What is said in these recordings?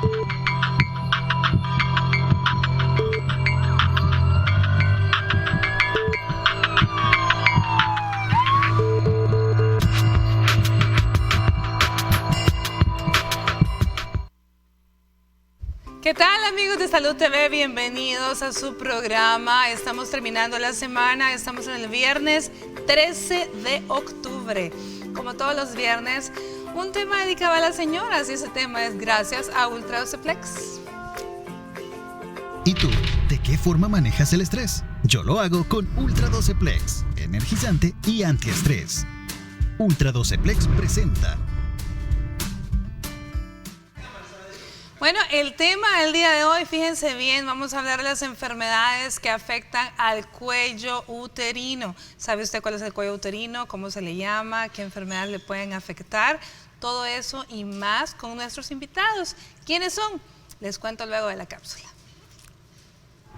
¿Qué tal, amigos de Salud TV? Bienvenidos a su programa. Estamos terminando la semana, estamos en el viernes 13 de octubre. Como todos los viernes, un tema dedicado a las señoras y ese tema es gracias a Ultra Doceplex. ¿Y tú? ¿De qué forma manejas el estrés? Yo lo hago con Ultra Doceplex, energizante y antiestrés. Ultra Doceplex presenta. Bueno, el tema del día de hoy, fíjense bien, vamos a hablar de las enfermedades que afectan al cuello uterino. ¿Sabe usted cuál es el cuello uterino? ¿Cómo se le llama? ¿Qué enfermedades le pueden afectar? Todo eso y más con nuestros invitados. ¿Quiénes son? Les cuento luego de la cápsula.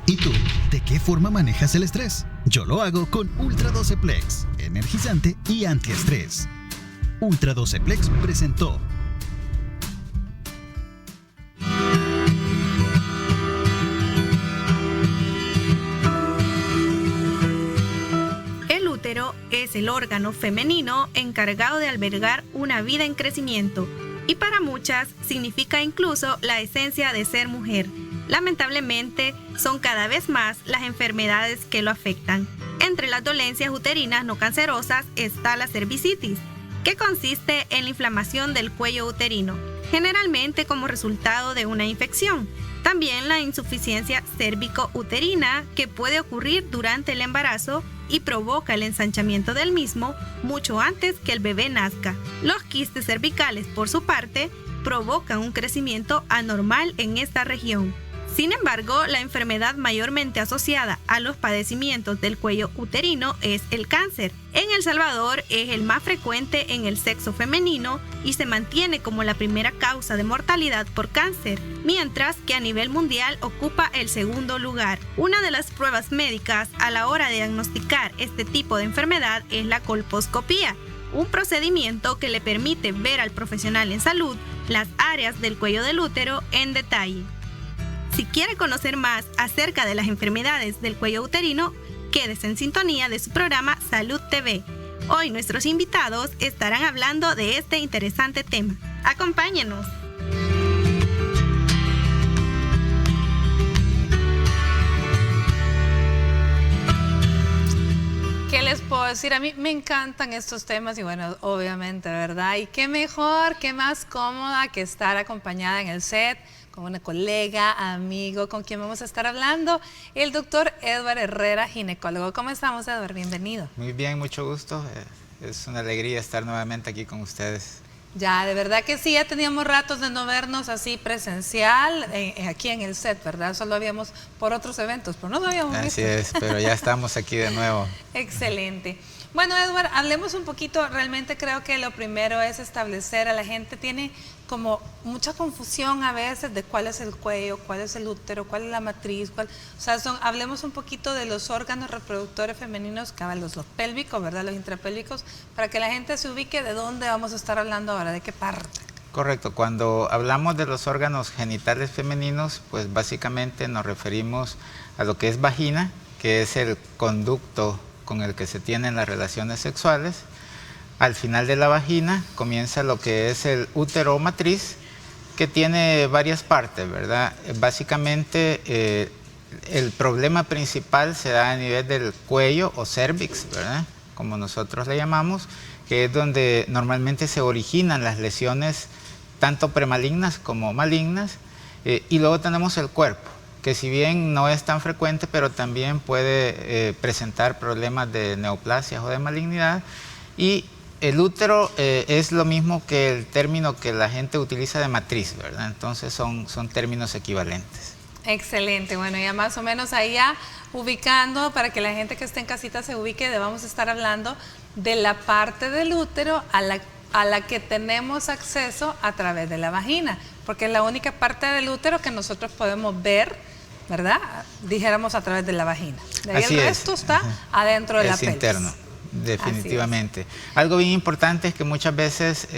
¿Y tú? ¿De qué forma manejas el estrés? Yo lo hago con Ultra Doceplex, energizante y antiestrés. Ultra Doceplex presentó. El útero es el órgano femenino encargado de albergar una vida en crecimiento y para muchas significa incluso la esencia de ser mujer. Lamentablemente, son cada vez más las enfermedades que lo afectan. Entre las dolencias uterinas no cancerosas está la cervicitis, que consiste en la inflamación del cuello uterino, generalmente como resultado de una infección. También la insuficiencia cérvico-uterina, que puede ocurrir durante el embarazo y provoca el ensanchamiento del mismo mucho antes que el bebé nazca. Los quistes cervicales, por su parte, provocan un crecimiento anormal en esta región. Sin embargo, la enfermedad mayormente asociada a los padecimientos del cuello uterino es el cáncer. En El Salvador es el más frecuente en el sexo femenino y se mantiene como la primera causa de mortalidad por cáncer, mientras que a nivel mundial ocupa el segundo lugar. Una de las pruebas médicas a la hora de diagnosticar este tipo de enfermedad es la colposcopía, un procedimiento que le permite ver al profesional en salud las áreas del cuello del útero en detalle. Si quiere conocer más acerca de las enfermedades del cuello uterino, quédese en sintonía de su programa Salud TV. Hoy nuestros invitados estarán hablando de este interesante tema. ¡Acompáñenos! ¿Qué les puedo decir? A mí me encantan estos temas y bueno, obviamente, ¿verdad? Y qué mejor, qué más cómoda que estar acompañada en el set con una colega, amigo, con quien vamos a estar hablando, el doctor Edward Herrera, ginecólogo. ¿Cómo estamos, Edward? Bienvenido. Muy bien, mucho gusto. Es una alegría estar nuevamente aquí con ustedes. Ya, de verdad que sí, ya teníamos ratos de no vernos así presencial, aquí en el set, ¿verdad? Solo habíamos por otros eventos, pero no nos habíamos visto. Así es, pero ya estamos aquí de nuevo. Excelente. Bueno, Edward, hablemos un poquito, realmente creo que lo primero es establecer, a la gente tiene como mucha confusión a veces de cuál es el cuello, cuál es el útero, cuál es la matriz, hablemos un poquito de los órganos reproductores femeninos, los pélvicos, ¿verdad? Los intrapélvicos, para que la gente se ubique de dónde vamos a estar hablando ahora, de qué parte. Correcto, cuando hablamos de los órganos genitales femeninos, pues básicamente nos referimos a lo que es vagina, que es el conducto con el que se tienen las relaciones sexuales. Al final de la vagina comienza lo que es el útero o matriz, que tiene varias partes, ¿verdad? Básicamente el problema principal se da a nivel del cuello o cervix, ¿verdad? Como nosotros le llamamos, que es donde normalmente se originan las lesiones tanto premalignas como malignas, y luego tenemos el cuerpo, que si bien no es tan frecuente, pero también puede presentar problemas de neoplasias o de malignidad. Y el útero es lo mismo que el término que la gente utiliza de matriz, ¿verdad? Entonces son términos equivalentes. Excelente, bueno, ya más o menos ahí ya ubicando, para que la gente que esté en casita se ubique, vamos a estar hablando de la parte del útero a la que tenemos acceso a través de la vagina, porque es la única parte del útero que nosotros podemos ver, ¿verdad? Dijéramos a través de la vagina. De ahí el resto está adentro de la pelvis. interno. definitivamente. Algo bien importante es que muchas veces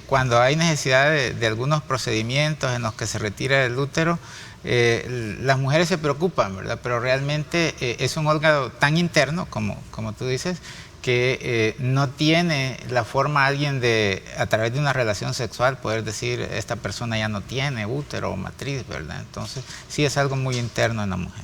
cuando hay necesidad de algunos procedimientos en los que se retira el útero, las mujeres se preocupan, ¿verdad? Pero realmente es un órgano tan interno, como tú dices, que no tiene la forma alguien de, a través de una relación sexual, poder decir, esta persona ya no tiene útero o matriz, ¿verdad? Entonces, sí es algo muy interno en la mujer.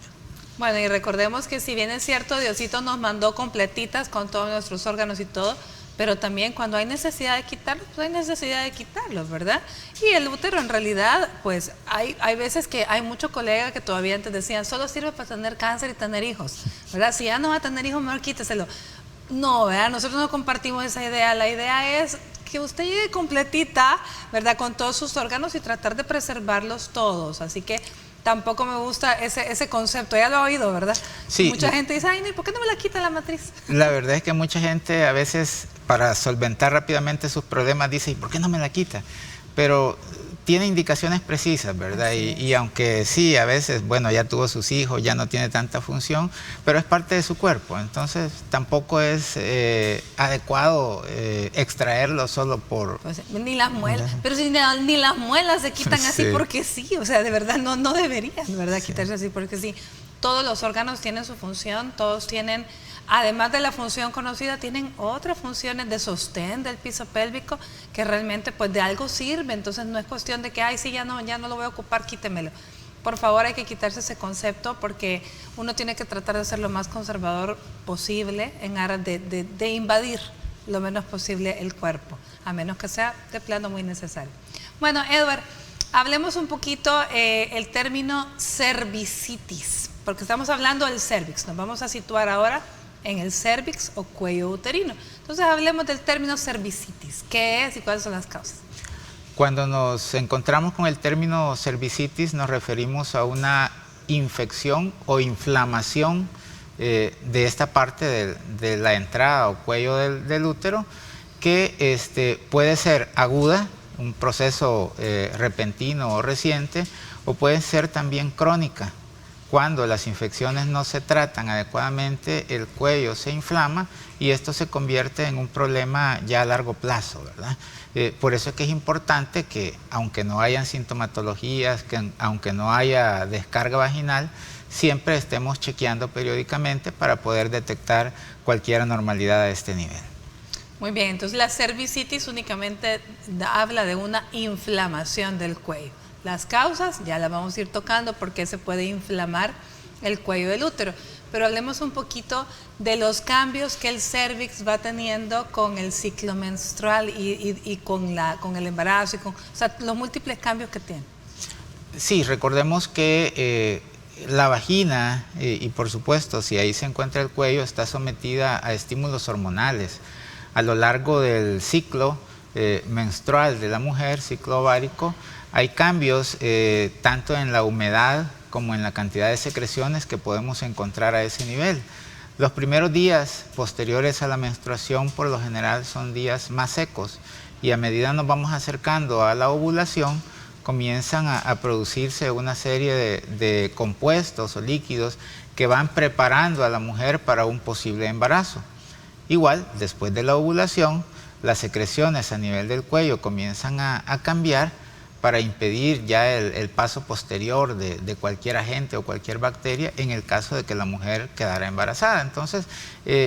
Bueno, y recordemos que si bien es cierto, Diosito nos mandó completitas con todos nuestros órganos y todo, pero también cuando hay necesidad de quitarlos, pues hay necesidad de quitarlos, ¿verdad? Y el útero en realidad, pues hay veces que hay muchos colegas que todavía antes decían, solo sirve para tener cáncer y tener hijos, ¿verdad? Si ya no va a tener hijos, mejor quíteselo. No, ¿verdad? Nosotros no compartimos esa idea. La idea es que usted llegue completita, ¿verdad? Con todos sus órganos y tratar de preservarlos todos. Así que tampoco me gusta ese concepto. Ya lo ha oído, ¿verdad? Sí. Mucha gente dice, ay, ¿y por qué no me la quita la matriz? La verdad es que mucha gente a veces, para solventar rápidamente sus problemas, dice, ¿y por qué no me la quita? Pero tiene indicaciones precisas, ¿verdad? Y aunque sí, a veces, bueno, ya tuvo sus hijos, ya no tiene tanta función, pero es parte de su cuerpo. Entonces, tampoco es adecuado extraerlo solo por... Pues, ni las muelas, pero si ni las muelas se quitan así porque sí, o sea, de verdad no deberían, ¿verdad? Quitarse así porque sí. Todos los órganos tienen su función, todos tienen... Además de la función conocida, tienen otras funciones de sostén del piso pélvico que realmente pues de algo sirve. Entonces no es cuestión de que, ay, sí, ya no lo voy a ocupar, quítemelo. Por favor, hay que quitarse ese concepto porque uno tiene que tratar de ser lo más conservador posible en aras de invadir lo menos posible el cuerpo, a menos que sea de plano muy necesario. Bueno, Edward, hablemos un poquito el término cervicitis, porque estamos hablando del cervix. Nos vamos a situar ahora en el cervix o cuello uterino. Entonces hablemos del término cervicitis. ¿Qué es y cuáles son las causas? Cuando nos encontramos con el término cervicitis nos referimos a una infección o inflamación de esta parte de la entrada o cuello del útero que puede ser aguda, un proceso repentino o reciente, o puede ser también crónica. Cuando las infecciones no se tratan adecuadamente, el cuello se inflama y esto se convierte en un problema ya a largo plazo, ¿verdad? Por eso es que es importante que, aunque no hayan sintomatologías, que aunque no haya descarga vaginal, siempre estemos chequeando periódicamente para poder detectar cualquier anormalidad a este nivel. Muy bien, entonces la cervicitis únicamente habla de una inflamación del cuello. Las causas ya las vamos a ir tocando porque se puede inflamar el cuello del útero. Pero hablemos un poquito de los cambios que el cervix va teniendo con el ciclo menstrual y con el embarazo, o sea, los múltiples cambios que tiene. Sí, recordemos que la vagina y por supuesto si ahí se encuentra el cuello está sometida a estímulos hormonales. A lo largo del ciclo menstrual de la mujer, ciclo ovárico, hay cambios tanto en la humedad como en la cantidad de secreciones que podemos encontrar a ese nivel. Los primeros días posteriores a la menstruación por lo general son días más secos y a medida nos vamos acercando a la ovulación comienzan a producirse una serie de compuestos o líquidos que van preparando a la mujer para un posible embarazo. Igual, después de la ovulación, las secreciones a nivel del cuello comienzan a cambiar para impedir ya el paso posterior de cualquier agente o cualquier bacteria en el caso de que la mujer quedara embarazada. Entonces,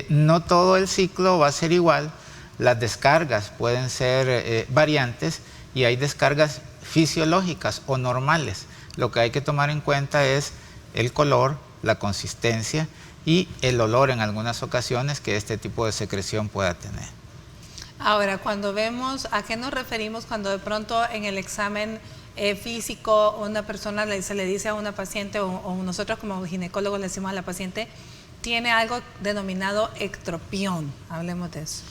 no todo el ciclo va a ser igual, las descargas pueden ser variantes y hay descargas fisiológicas o normales. Lo que hay que tomar en cuenta es el color, la consistencia y el olor en algunas ocasiones que este tipo de secreción pueda tener. Ahora, cuando vemos, ¿a qué nos referimos cuando de pronto en el examen físico una persona se le dice a una paciente o nosotros como ginecólogos le decimos a la paciente, tiene algo denominado ectropión? Hablemos de eso.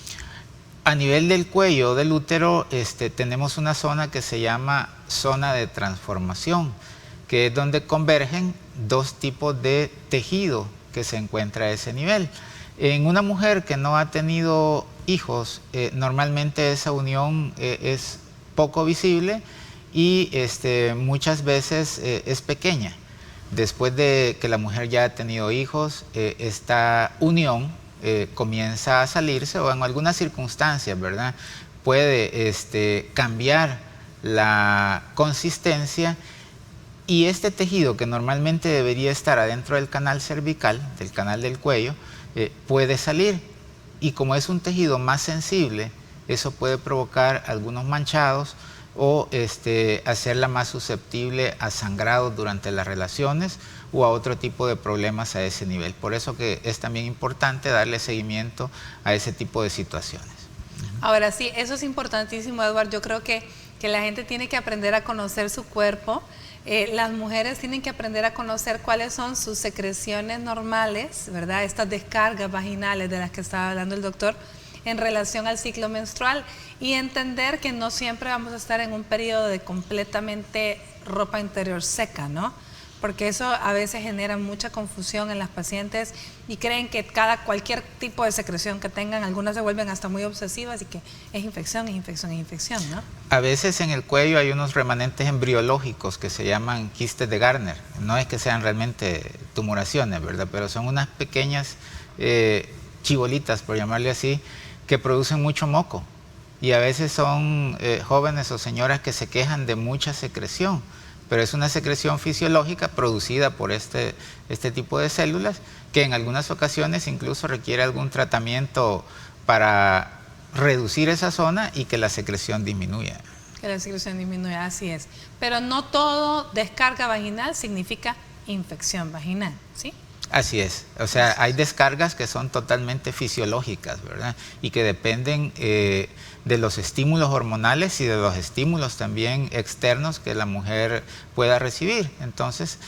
A nivel del cuello del útero tenemos una zona que se llama zona de transformación, que es donde convergen dos tipos de tejido que se encuentra a ese nivel. En una mujer que no ha tenido hijos, normalmente esa unión es poco visible y muchas veces es pequeña. Después de que la mujer ya ha tenido hijos, esta unión comienza a salirse o en algunas circunstancias, ¿verdad? Puede cambiar la consistencia y este tejido que normalmente debería estar adentro del canal cervical, del canal del cuello, puede salir y como es un tejido más sensible, eso puede provocar algunos manchados o hacerla más susceptible a sangrados durante las relaciones o a otro tipo de problemas a ese nivel. Por eso que es también importante darle seguimiento a ese tipo de situaciones. Ahora sí, eso es importantísimo, Edward. Yo creo que la gente tiene que aprender a conocer su cuerpo. Las mujeres tienen que aprender a conocer cuáles son sus secreciones normales, ¿verdad? Estas descargas vaginales de las que estaba hablando el doctor en relación al ciclo menstrual y entender que no siempre vamos a estar en un periodo de completamente ropa interior seca, ¿no? Porque eso a veces genera mucha confusión en las pacientes y creen que cualquier tipo de secreción que tengan, algunas se vuelven hasta muy obsesivas y que es infección, es infección, es infección, ¿no? A veces en el cuello hay unos remanentes embriológicos que se llaman quistes de Gardner. No es que sean realmente tumoraciones, ¿verdad? Pero son unas pequeñas chibolitas, por llamarle así, que producen mucho moco. Y a veces son jóvenes o señoras que se quejan de mucha secreción. Pero es una secreción fisiológica producida por este tipo de células que en algunas ocasiones incluso requiere algún tratamiento para reducir esa zona y que la secreción disminuya. Que la secreción disminuya, así es. Pero no todo descarga vaginal significa infección vaginal, ¿sí? Así es. O sea, hay descargas que son totalmente fisiológicas, ¿verdad? Y que dependen de los estímulos hormonales y de los estímulos también externos que la mujer pueda recibir. Entonces,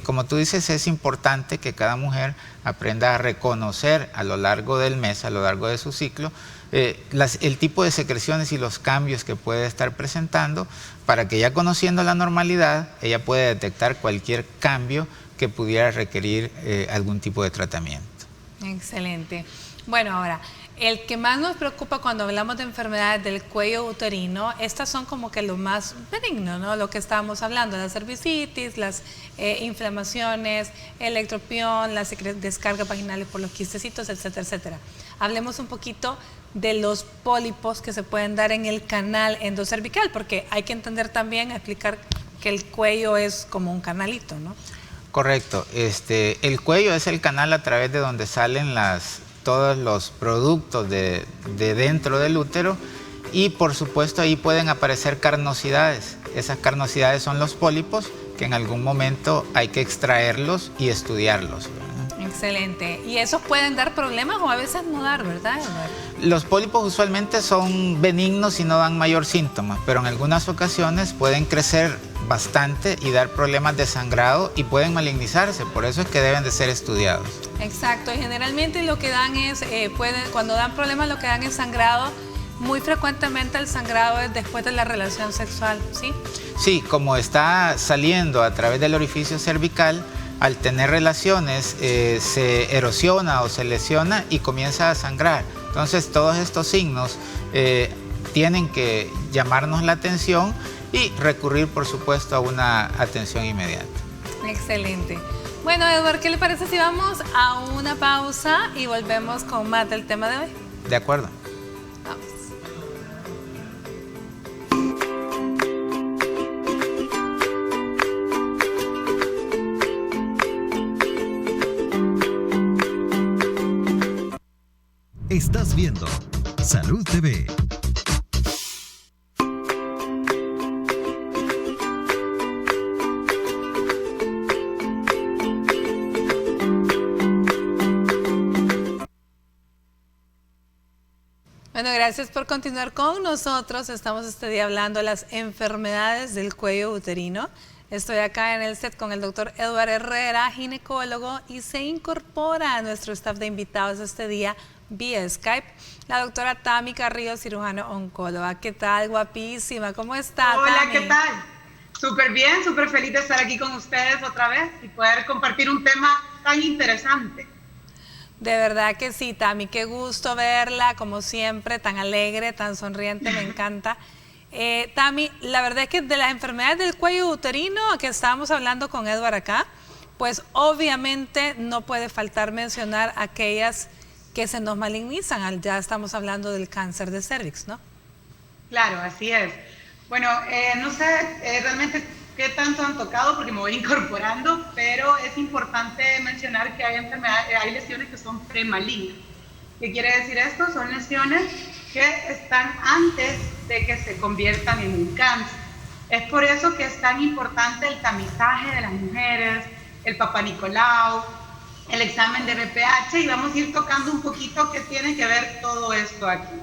como tú dices, es importante que cada mujer aprenda a reconocer a lo largo del mes, a lo largo de su ciclo, el tipo de secreciones y los cambios que puede estar presentando para que ya conociendo la normalidad, ella pueda detectar cualquier cambio que pudiera requerir algún tipo de tratamiento. Excelente. Bueno, ahora, el que más nos preocupa cuando hablamos de enfermedades del cuello uterino, estas son como que lo más benigno, ¿no? Lo que estábamos hablando, la cervicitis, las inflamaciones, el ectropión, las descargas vaginales por los quistecitos, etcétera, etcétera. Hablemos un poquito de los pólipos que se pueden dar en el canal endocervical, porque hay que entender también, explicar que el cuello es como un canalito, ¿no? Correcto. El cuello es el canal a través de donde salen todos los productos de dentro del útero y por supuesto ahí pueden aparecer carnosidades. Esas carnosidades son los pólipos que en algún momento hay que extraerlos y estudiarlos. Excelente. ¿Y esos pueden dar problemas o a veces no dar, verdad? Los pólipos usualmente son benignos y no dan mayor síntoma, pero en algunas ocasiones pueden crecer bastante y dar problemas de sangrado y pueden malignizarse, por eso es que deben de ser estudiados. Exacto, y generalmente lo que dan es, cuando dan problemas lo que dan es sangrado. Muy frecuentemente el sangrado es después de la relación sexual, ¿sí? Sí, como está saliendo a través del orificio cervical, al tener relaciones se erosiona o se lesiona y comienza a sangrar. Entonces todos estos signos tienen que llamarnos la atención y recurrir por supuesto a una atención inmediata. Excelente. Bueno, Edward, ¿qué le parece si vamos a una pausa y volvemos con más del tema de hoy? De acuerdo. Vamos. Estás viendo Salud TV. Bueno, gracias por continuar con nosotros. Estamos este día hablando de las enfermedades del cuello uterino. Estoy acá en el set con el doctor Edward Herrera, ginecólogo, y se incorpora a nuestro staff de invitados este día vía Skype la doctora Tami Carrillo, cirujano oncóloga. ¿Qué tal, guapísima? ¿Cómo está, Hola, Tami? ¿qué tal? Súper bien, súper feliz de estar aquí con ustedes otra vez y poder compartir un tema tan interesante. De verdad que sí, Tami, qué gusto verla, como siempre, tan alegre, tan sonriente, me encanta. Tami, la verdad es que de las enfermedades del cuello uterino, que estábamos hablando con Edward acá, pues obviamente no puede faltar mencionar aquellas que se nos malignizan. Ya estamos hablando del cáncer de cervix, ¿no? Claro, así es. Bueno, no sé realmente qué tanto han tocado porque me voy incorporando, pero es importante mencionar que hay lesiones que son premalignas. ¿Qué quiere decir esto? Son lesiones que están antes de que se conviertan en un cáncer. Es por eso que es tan importante el tamizaje de las mujeres, el Papá Nicolau, el examen de BPH, y vamos a ir tocando un poquito qué tiene que ver todo esto aquí.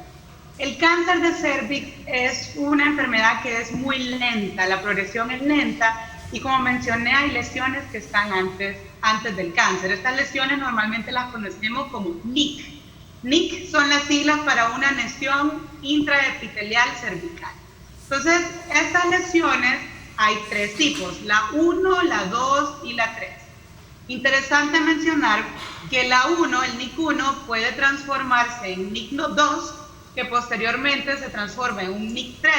El cáncer de cervix es una enfermedad que es muy lenta, la progresión es lenta, y como mencioné, hay lesiones que están antes del cáncer. Estas lesiones normalmente las conocemos como NIC. NIC son las siglas para una lesión intraepitelial cervical. Entonces, estas lesiones hay 3 tipos, la 1, la 2 y la 3. Interesante mencionar que la 1, el NIC1, puede transformarse en NIC2, que posteriormente se transforma en un NIC3,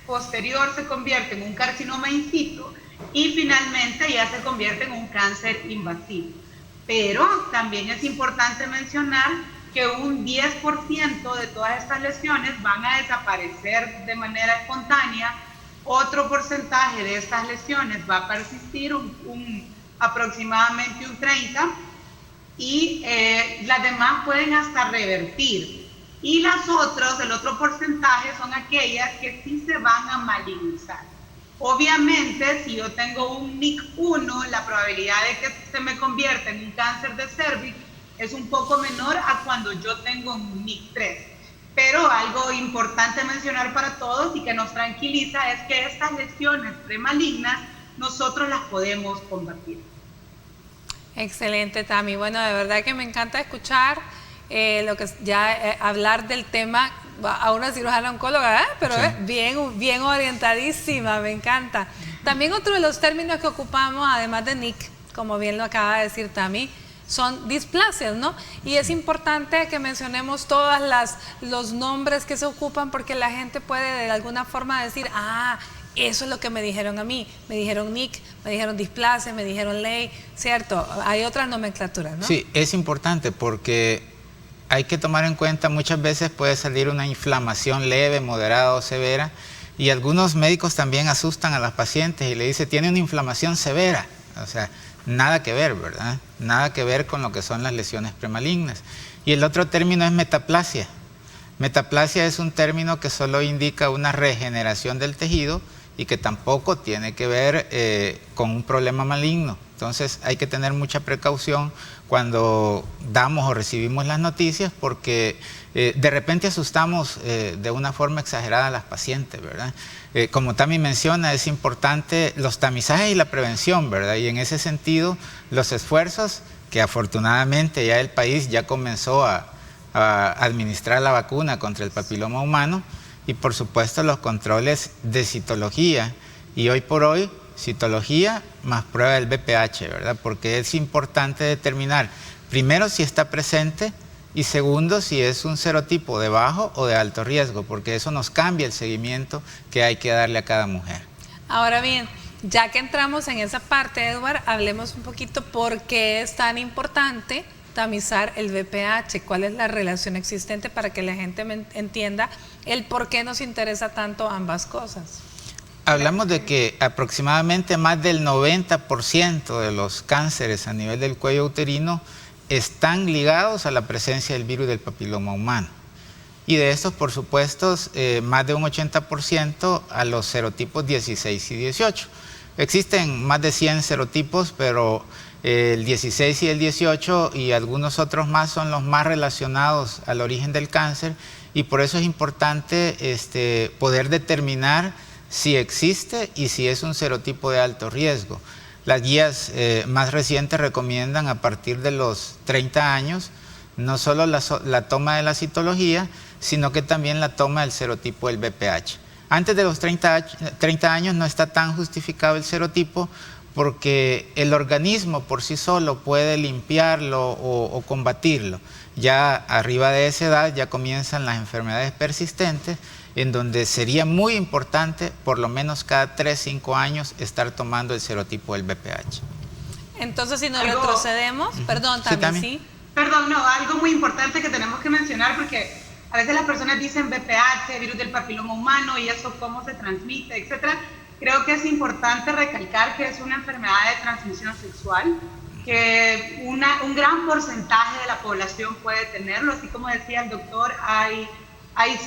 posterior se convierte en un carcinoma in situ y finalmente ya se convierte en un cáncer invasivo. Pero también es importante mencionar que un 10% de todas estas lesiones van a desaparecer de manera espontánea, otro porcentaje de estas lesiones va a persistir, aproximadamente un 30%, y las demás pueden hasta revertir. Y el otro porcentaje son aquellas que sí se van a malignizar. Obviamente, si yo tengo un NIC1, la probabilidad de que se me convierta en un cáncer de cervix es un poco menor a cuando yo tengo un NIC3. Pero algo importante mencionar para todos y que nos tranquiliza es que estas lesiones premalignas nosotros las podemos combatir. Excelente, Tami. Bueno, de verdad que me encanta escuchar lo que hablar del tema a una cirujana oncóloga, pero sí, bien orientadísima, me encanta. También otro de los términos que ocupamos, además de NIC, como bien lo acaba de decir Tami, son displasias, ¿no? Y es importante que mencionemos todos los nombres que se ocupan, porque la gente puede de alguna forma decir, eso es lo que me dijeron a mí, me dijeron NIC, me dijeron displasia, me dijeron ley, ¿cierto? Hay otras nomenclaturas, ¿no? Sí, es importante porque hay que tomar en cuenta, muchas veces puede salir una inflamación leve, moderada o severa, y algunos médicos también asustan a las pacientes y le dicen, tiene una inflamación severa. O sea, nada que ver, ¿verdad? Nada que ver con lo que son las lesiones premalignas. Y el otro término es metaplasia. Metaplasia es un término que solo indica una regeneración del tejido y que tampoco tiene que ver con un problema maligno. Entonces hay que tener mucha precaución cuando damos o recibimos las noticias, porque de repente asustamos de una forma exagerada a las pacientes, ¿verdad? Como Tami menciona, es importante los tamizajes y la prevención, ¿verdad? Y en ese sentido, los esfuerzos que afortunadamente ya el país ya comenzó a administrar la vacuna contra el papiloma humano, y por supuesto los controles de citología, y hoy por hoy citología más prueba del BPH, ¿verdad? Porque es importante determinar primero si está presente y segundo si es un serotipo de bajo o de alto riesgo, porque eso nos cambia el seguimiento que hay que darle a cada mujer. Ahora bien, ya que entramos en esa parte, Edward, hablemos un poquito por qué es tan importante tamizar el BPH, cuál es la relación existente para que la gente entienda el por qué nos interesa tanto ambas cosas. Hablamos de que aproximadamente más del 90% de los cánceres a nivel del cuello uterino están ligados a la presencia del virus del papiloma humano. Y de estos, por supuesto, más de un 80% a los serotipos 16 y 18. Existen más de 100 serotipos, pero el 16 y el 18 y algunos otros más son los más relacionados al origen del cáncer, y por eso es importante poder determinar si existe y si es un serotipo de alto riesgo. Las guías más recientes recomiendan a partir de los 30 años no solo la toma de la citología, sino que también la toma del serotipo del BPH. Antes de los 30 años no está tan justificado el serotipo, porque el organismo por sí solo puede limpiarlo o combatirlo. Ya arriba de esa edad ya comienzan las enfermedades persistentes, en donde sería muy importante por lo menos cada 3-5 años estar tomando el serotipo del BPH. Entonces, si nos retrocedemos, perdón, también sí. Perdón, no, algo muy importante que tenemos que mencionar, porque a veces las personas dicen VPH, virus del papiloma humano, y eso cómo se transmite, etcétera. Creo que es importante recalcar que es una enfermedad de transmisión sexual, que un gran porcentaje de la población puede tenerlo, así como decía el doctor, hay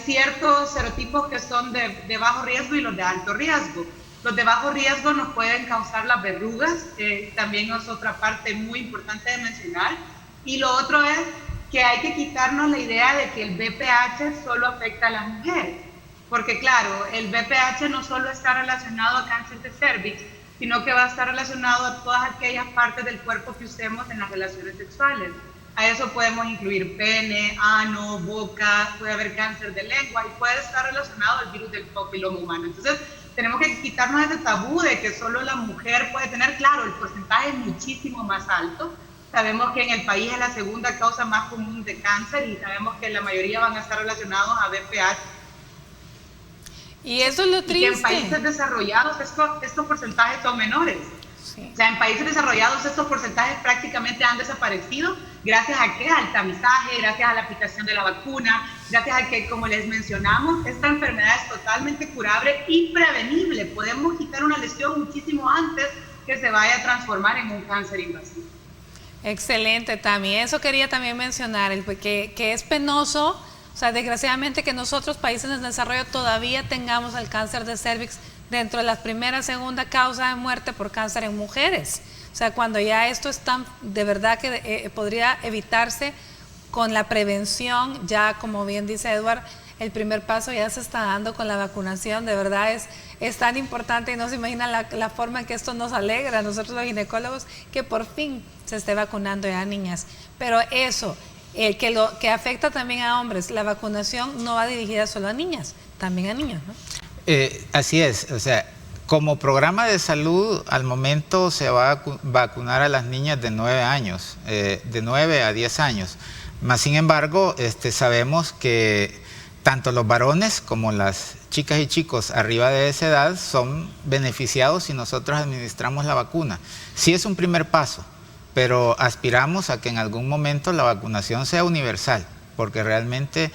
ciertos serotipos que son de bajo riesgo y los de alto riesgo. Los de bajo riesgo nos pueden causar las verrugas, también es otra parte muy importante de mencionar. Y lo otro es que hay que quitarnos la idea de que el VPH solo afecta a las mujeres, porque claro, el VPH no solo está relacionado a cáncer de cervix, sino que va a estar relacionado a todas aquellas partes del cuerpo que usemos en las relaciones sexuales. A eso podemos incluir pene, ano, boca, puede haber cáncer de lengua y puede estar relacionado al virus del papiloma humano. Entonces, tenemos que quitarnos ese tabú de que solo la mujer puede tener. Claro, el porcentaje es muchísimo más alto. Sabemos que en el país es la segunda causa más común de cáncer y sabemos que la mayoría van a estar relacionados a VPH. Y eso es lo triste. Y que en países desarrollados estos porcentajes son menores. Sí. O sea, en países desarrollados estos porcentajes prácticamente han desaparecido gracias a ¿qué? Al tamizaje, gracias a la aplicación de la vacuna, gracias a que, como les mencionamos, esta enfermedad es totalmente curable y prevenible. Podemos quitar una lesión muchísimo antes que se vaya a transformar en un cáncer invasivo. Excelente, Tami. Eso quería también mencionar, que es penoso, o sea, desgraciadamente que nosotros, países en desarrollo, todavía tengamos el cáncer de cervix dentro de la primera, segunda causa de muerte por cáncer en mujeres. O sea, cuando ya esto es tan, de verdad que podría evitarse con la prevención, ya como bien dice Edward, el primer paso ya se está dando con la vacunación. De verdad es tan importante y no se imagina la forma en que esto nos alegra a nosotros los ginecólogos, que por fin se esté vacunando ya a niñas. Pero eso, que afecta también a hombres, la vacunación no va dirigida solo a niñas, también a niños, ¿no? Así es, o sea, como programa de salud al momento se va a vacunar a las niñas de 9 años, de 9 a 10 años. Más sin embargo, sabemos que tanto los varones como las chicas y chicos arriba de esa edad son beneficiados si nosotros administramos la vacuna. Sí es un primer paso, pero aspiramos a que en algún momento la vacunación sea universal, porque realmente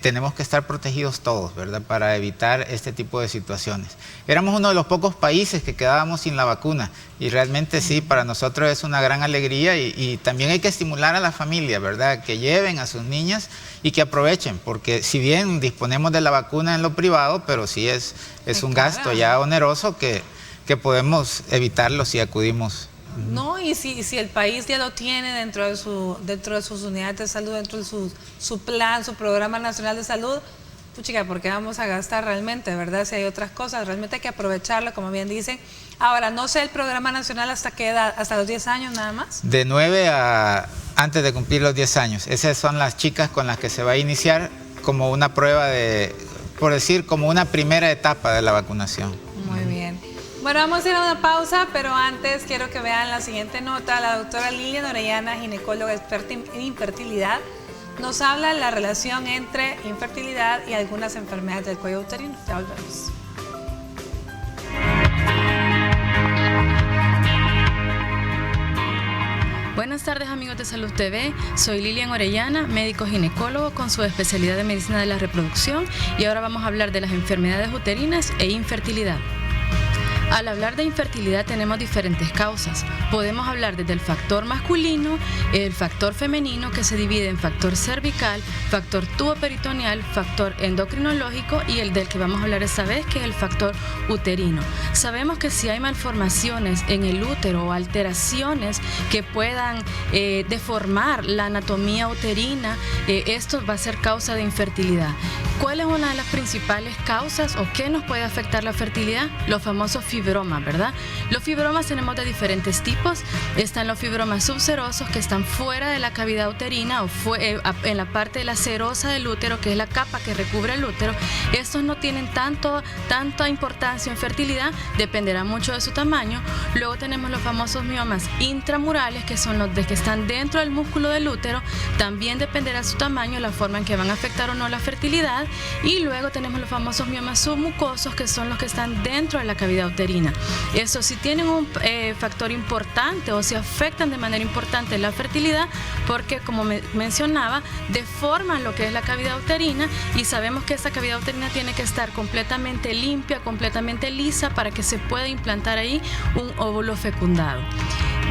tenemos que estar protegidos todos, ¿verdad?, para evitar este tipo de situaciones. Éramos uno de los pocos países que quedábamos sin la vacuna y realmente sí, para nosotros es una gran alegría y también hay que estimular a la familia, ¿verdad?, que lleven a sus niñas y que aprovechen, porque si bien disponemos de la vacuna en lo privado, pero sí es un gasto ya oneroso que podemos evitarlo si acudimos. No, y si el país ya lo tiene dentro de sus unidades de salud, dentro de su plan, su programa nacional de salud, puchica, ¿por qué vamos a gastar realmente, verdad? Si hay otras cosas, realmente hay que aprovecharlo, como bien dicen. Ahora, no sé el programa nacional hasta qué edad, hasta los 10 años nada más. De 9 a antes de cumplir los 10 años. Esas son las chicas con las que se va a iniciar como una prueba por decir, como una primera etapa de la vacunación. Muy bien. Bueno, vamos a ir a una pausa, pero antes quiero que vean la siguiente nota. La doctora Lilian Orellana, ginecóloga experta en infertilidad, nos habla de la relación entre infertilidad y algunas enfermedades del cuello uterino. Ya volvemos. Buenas tardes, amigos de Salud TV, soy Lilian Orellana, médico ginecólogo con su especialidad de medicina de la reproducción y ahora vamos a hablar de las enfermedades uterinas e infertilidad. Al hablar de infertilidad tenemos diferentes causas. Podemos hablar desde el factor masculino, el factor femenino, que se divide en factor cervical, factor tuboperitoneal, factor endocrinológico y el del que vamos a hablar esta vez, que es el factor uterino. Sabemos que si hay malformaciones en el útero o alteraciones que puedan deformar la anatomía uterina, esto va a ser causa de infertilidad. ¿Cuál es una de las principales causas o qué nos puede afectar la fertilidad? Los famosos fibromas, ¿verdad? Los fibromas tenemos de diferentes tipos. Están los fibromas subserosos, que están fuera de la cavidad uterina o en la parte de la serosa del útero, que es la capa que recubre el útero. Estos no tienen tanta importancia en fertilidad, dependerá mucho de su tamaño. Luego tenemos los famosos miomas intramurales, que son los que están dentro del músculo del útero. También dependerá su tamaño, la forma en que van a afectar o no la fertilidad. fertilidad. Y luego tenemos los famosos miomas submucosos, que son los que están dentro de la cavidad uterina. Eso sí tienen un factor importante, o se afectan de manera importante la fertilidad, porque como mencionaba, deforman lo que es la cavidad uterina, y sabemos que esa cavidad uterina tiene que estar completamente limpia, completamente lisa, para que se pueda implantar ahí un óvulo fecundado.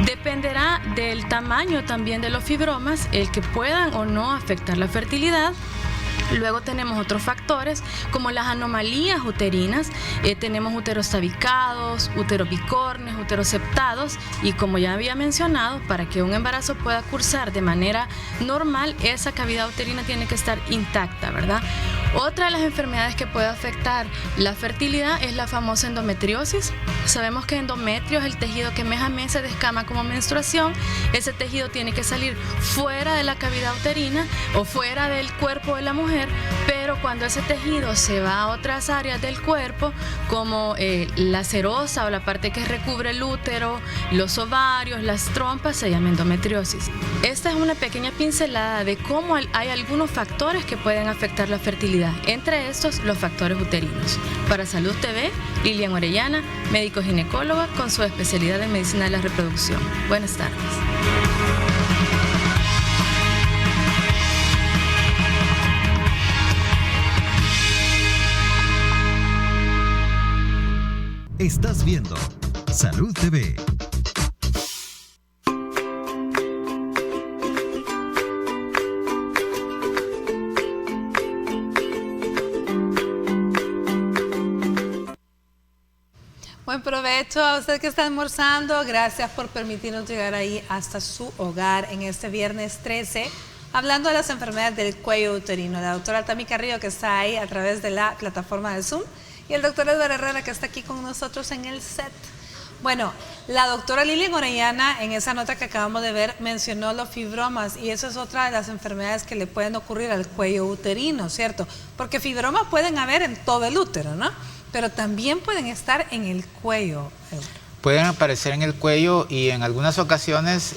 Dependerá del tamaño también de los fibromas, el que puedan o no afectar la fertilidad. Luego tenemos otros factores como las anomalías uterinas. Tenemos úteros tabicados, úteros bicornes, úteros septados, y como ya había mencionado, para que un embarazo pueda cursar de manera normal, esa cavidad uterina tiene que estar intacta, ¿verdad? Otra de las enfermedades que puede afectar la fertilidad es la famosa endometriosis. Sabemos que endometrio es el tejido que mes a mes se descama como menstruación. Ese tejido tiene que salir fuera de la cavidad uterina o fuera del cuerpo de la mujer, pero cuando ese tejido se va a otras áreas del cuerpo, como la serosa o la parte que recubre el útero, los ovarios, las trompas, se llama endometriosis. Esta es una pequeña pincelada de cómo hay algunos factores que pueden afectar la fertilidad, entre estos los factores uterinos. Para Salud TV, Lilian Orellana, médico ginecóloga con su especialidad en medicina de la reproducción. Buenas tardes. Estás viendo Salud TV. Buen provecho a usted que está almorzando. Gracias por permitirnos llegar ahí hasta su hogar en este viernes 13, hablando de las enfermedades del cuello uterino. La doctora Tami Carrillo, que está ahí a través de la plataforma de Zoom, y el doctor Eduardo Herrera, que está aquí con nosotros en el set. Bueno, la doctora Lilian Orellana, en esa nota que acabamos de ver, mencionó los fibromas, y eso es otra de las enfermedades que le pueden ocurrir al cuello uterino, ¿cierto? Porque fibromas pueden haber en todo el útero, ¿no? Pero también pueden estar en el cuello. Pueden aparecer en el cuello, y en algunas ocasiones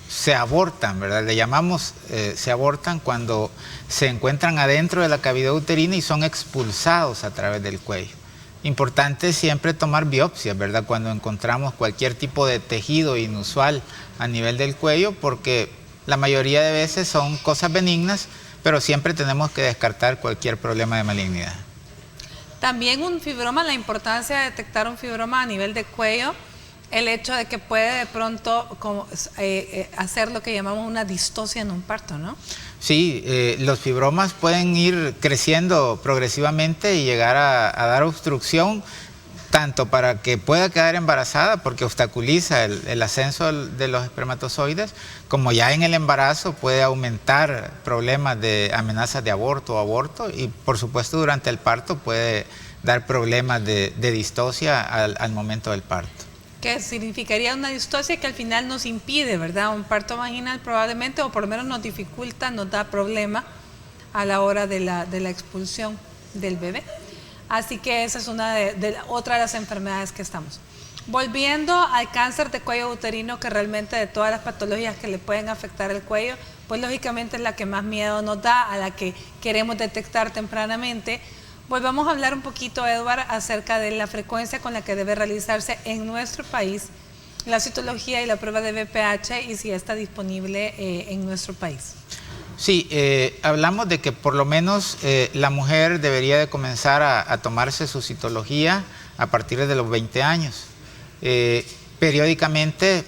se abortan, ¿verdad? Le llamamos se abortan cuando se encuentran adentro de la cavidad uterina y son expulsados a través del cuello. Importante siempre tomar biopsias, ¿verdad? Cuando encontramos cualquier tipo de tejido inusual a nivel del cuello, porque la mayoría de veces son cosas benignas, pero siempre tenemos que descartar cualquier problema de malignidad. También un fibroma, la importancia de detectar un fibroma a nivel de cuello, el hecho de que puede de pronto hacer lo que llamamos una distocia en un parto, ¿no? Sí, los fibromas pueden ir creciendo progresivamente y llegar a dar obstrucción, tanto para que pueda quedar embarazada, porque obstaculiza el ascenso de los espermatozoides, como ya en el embarazo puede aumentar problemas de amenazas de aborto, y por supuesto durante el parto puede dar problemas de distocia al momento del parto. Que significaría una distocia que al final nos impide, ¿verdad? Un parto vaginal probablemente, o por lo menos nos dificulta, nos da problema a la hora de la expulsión del bebé. Así que esa es otra de las enfermedades que estamos. Volviendo al cáncer de cuello uterino, que realmente de todas las patologías que le pueden afectar el cuello, pues lógicamente es la que más miedo nos da, a la que queremos detectar tempranamente. Volvamos a hablar un poquito, Edward, acerca de la frecuencia con la que debe realizarse en nuestro país la citología y la prueba de BPH, y si está disponible en nuestro país. Sí, hablamos de que por lo menos la mujer debería de comenzar a tomarse su citología a partir de los 20 años. Periódicamente,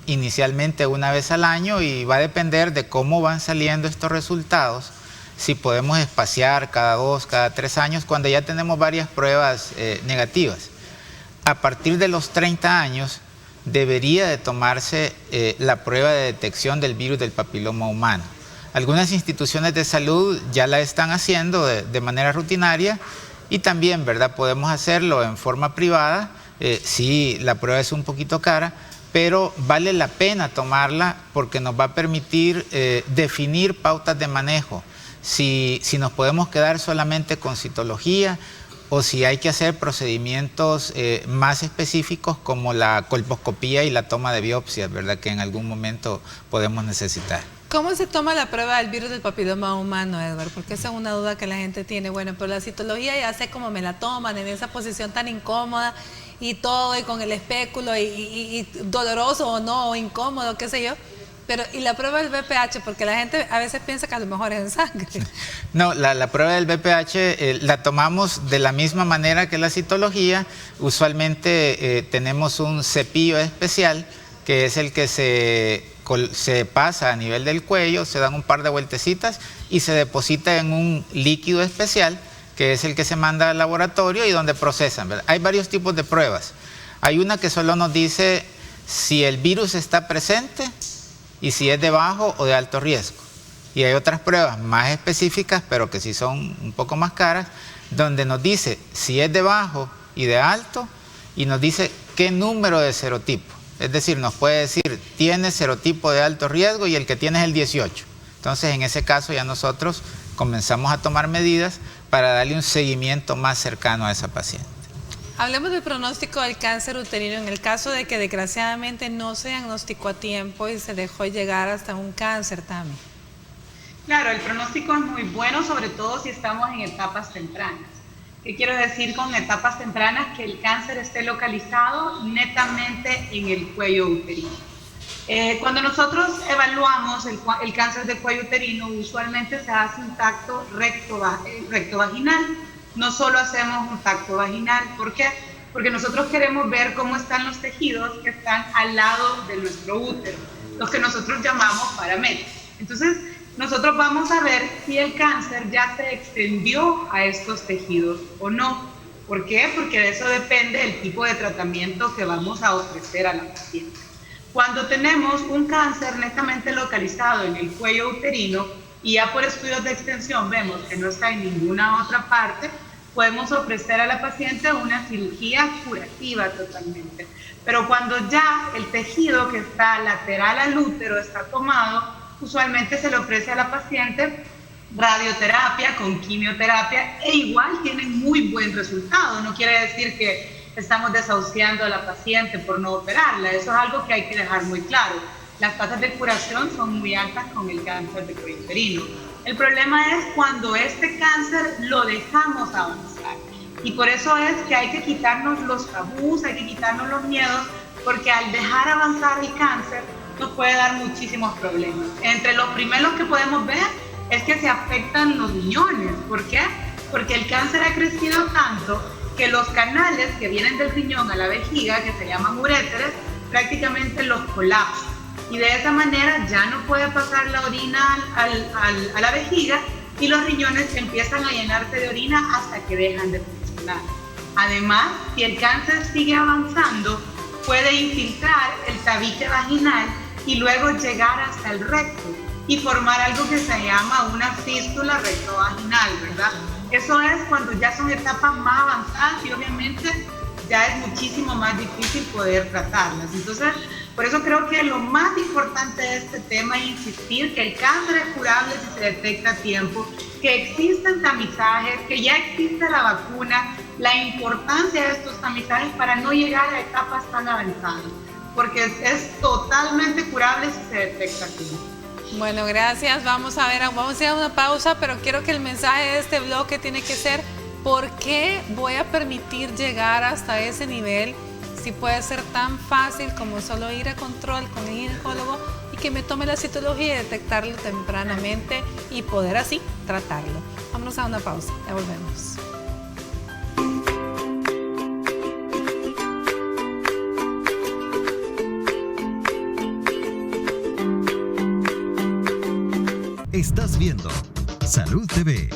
inicialmente una vez al año, y va a depender de cómo van saliendo estos resultados, si podemos espaciar cada 2, cada 3 años, cuando ya tenemos varias pruebas negativas. A partir de los 30 años debería de tomarse la prueba de detección del virus del papiloma humano. Algunas instituciones de salud ya la están haciendo de manera rutinaria, y también, ¿verdad?, podemos hacerlo en forma privada. Sí, la prueba es un poquito cara, pero vale la pena tomarla porque nos va a permitir definir pautas de manejo. Si nos podemos quedar solamente con citología, o si hay que hacer procedimientos más específicos como la colposcopía y la toma de biopsias, ¿verdad?, que en algún momento podemos necesitar. ¿Cómo se toma la prueba del virus del papiloma humano, Edward? Porque esa es una duda que la gente tiene. Bueno, pero la citología ya sé cómo me la toman en esa posición tan incómoda y todo, y con el espéculo, y doloroso o no, o incómodo, qué sé yo. Pero, ¿y la prueba del VPH? Porque la gente a veces piensa que a lo mejor es en sangre. No, la prueba del VPH la tomamos de la misma manera que la citología. Usualmente tenemos un cepillo especial que es el que se pasa a nivel del cuello, se dan un par de vueltecitas y se deposita en un líquido especial que es el que se manda al laboratorio y donde procesan, ¿verdad? Hay varios tipos de pruebas. Hay una que solo nos dice si el virus está presente y si es de bajo o de alto riesgo. Y hay otras pruebas más específicas, pero que sí son un poco más caras, donde nos dice si es de bajo y de alto y nos dice qué número de serotipo. Es decir, nos puede decir, tiene serotipo de alto riesgo y el que tiene es el 18. Entonces, en ese caso ya nosotros comenzamos a tomar medidas para darle un seguimiento más cercano a esa paciente. Hablemos del pronóstico del cáncer uterino en el caso de que desgraciadamente no se diagnosticó a tiempo y se dejó llegar hasta un cáncer también. Claro, el pronóstico es muy bueno, sobre todo si estamos en etapas tempranas. ¿Qué quiero decir con etapas tempranas? Que el cáncer esté localizado netamente en el cuello uterino. Cuando nosotros evaluamos el cáncer de cuello uterino, usualmente se hace un tacto recto vaginal. No solo hacemos un tacto vaginal. ¿Por qué? Porque nosotros queremos ver cómo están los tejidos que están al lado de nuestro útero, los que nosotros llamamos paramétros. Entonces, nosotros vamos a ver si el cáncer ya se extendió a estos tejidos o no. ¿Por qué? Porque de eso depende el tipo de tratamiento que vamos a ofrecer a la paciente. Cuando tenemos un cáncer netamente localizado en el cuello uterino y ya por estudios de extensión vemos que no está en ninguna otra parte, podemos ofrecer a la paciente una cirugía curativa totalmente. Pero cuando ya el tejido que está lateral al útero está tomado, usualmente se le ofrece a la paciente radioterapia con quimioterapia e igual tienen muy buen resultado. No quiere decir que estamos desahuciando a la paciente por no operarla, eso es algo que hay que dejar muy claro. Las tasas de curación son muy altas con el cáncer de cuello uterino. El problema es cuando este cáncer lo dejamos avanzar. Y por eso es que hay que quitarnos los tabús, hay que quitarnos los miedos, porque al dejar avanzar el cáncer nos puede dar muchísimos problemas. Entre los primeros que podemos ver es que se afectan los riñones. ¿Por qué? Porque el cáncer ha crecido tanto que los canales que vienen del riñón a la vejiga, que se llaman uréteres, prácticamente los colapsan. Y de esa manera ya no puede pasar la orina a la vejiga y los riñones empiezan a llenarse de orina hasta que dejan de funcionar. Además, si el cáncer sigue avanzando, puede infiltrar el tabique vaginal y luego llegar hasta el recto y formar algo que se llama una fístula rectovaginal, ¿verdad? Eso es cuando ya son etapas más avanzadas y obviamente ya es muchísimo más difícil poder tratarlas. Entonces, por eso creo que lo más importante de este tema es insistir que el cáncer es curable si se detecta a tiempo, que existen tamizajes, que ya existe la vacuna, la importancia de estos tamizajes para no llegar a etapas tan avanzadas, porque es totalmente curable si se detecta a tiempo. Bueno, gracias. Vamos a ir a una pausa, pero quiero que el mensaje de este bloque tiene que ser ¿por qué voy a permitir llegar hasta ese nivel si puede ser tan fácil como solo ir a control con el ginecólogo y que me tome la citología y detectarlo tempranamente y poder así tratarlo? Vámonos a una pausa, ya volvemos. Estás viendo Salud TV.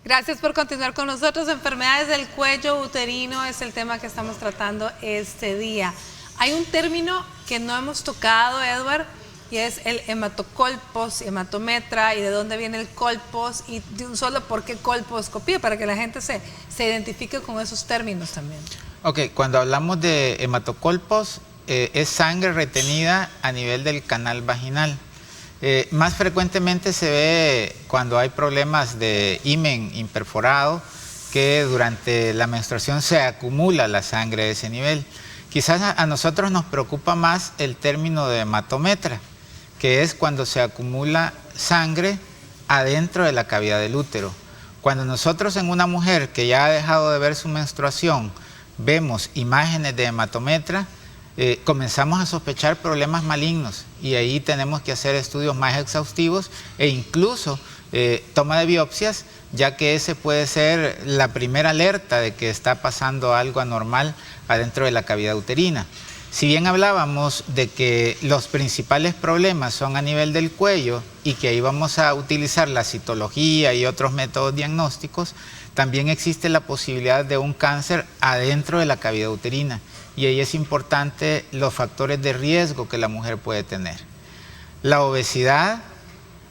Gracias por continuar con nosotros. Enfermedades del cuello uterino es el tema que estamos tratando este día. Hay un término que no hemos tocado, Edward, y es el hematocolpos, hematometra, y de dónde viene el colpos, y de un solo por qué colposcopía, para que la gente se identifique con esos términos también. Ok, cuando hablamos de hematocolpos, es sangre retenida a nivel del canal vaginal. Más frecuentemente se ve cuando hay problemas de himen imperforado, que durante la menstruación se acumula la sangre a ese nivel. Quizás a nosotros nos preocupa más el término de hematometra, que es cuando se acumula sangre adentro de la cavidad del útero. Cuando nosotros en una mujer que ya ha dejado de ver su menstruación vemos imágenes de hematometra, comenzamos a sospechar problemas malignos y ahí tenemos que hacer estudios más exhaustivos e incluso toma de biopsias, ya que ese puede ser la primera alerta de que está pasando algo anormal adentro de la cavidad uterina. Si bien hablábamos de que los principales problemas son a nivel del cuello y que ahí vamos a utilizar la citología y otros métodos diagnósticos, también existe la posibilidad de un cáncer adentro de la cavidad uterina y ahí es importante los factores de riesgo que la mujer puede tener. La obesidad,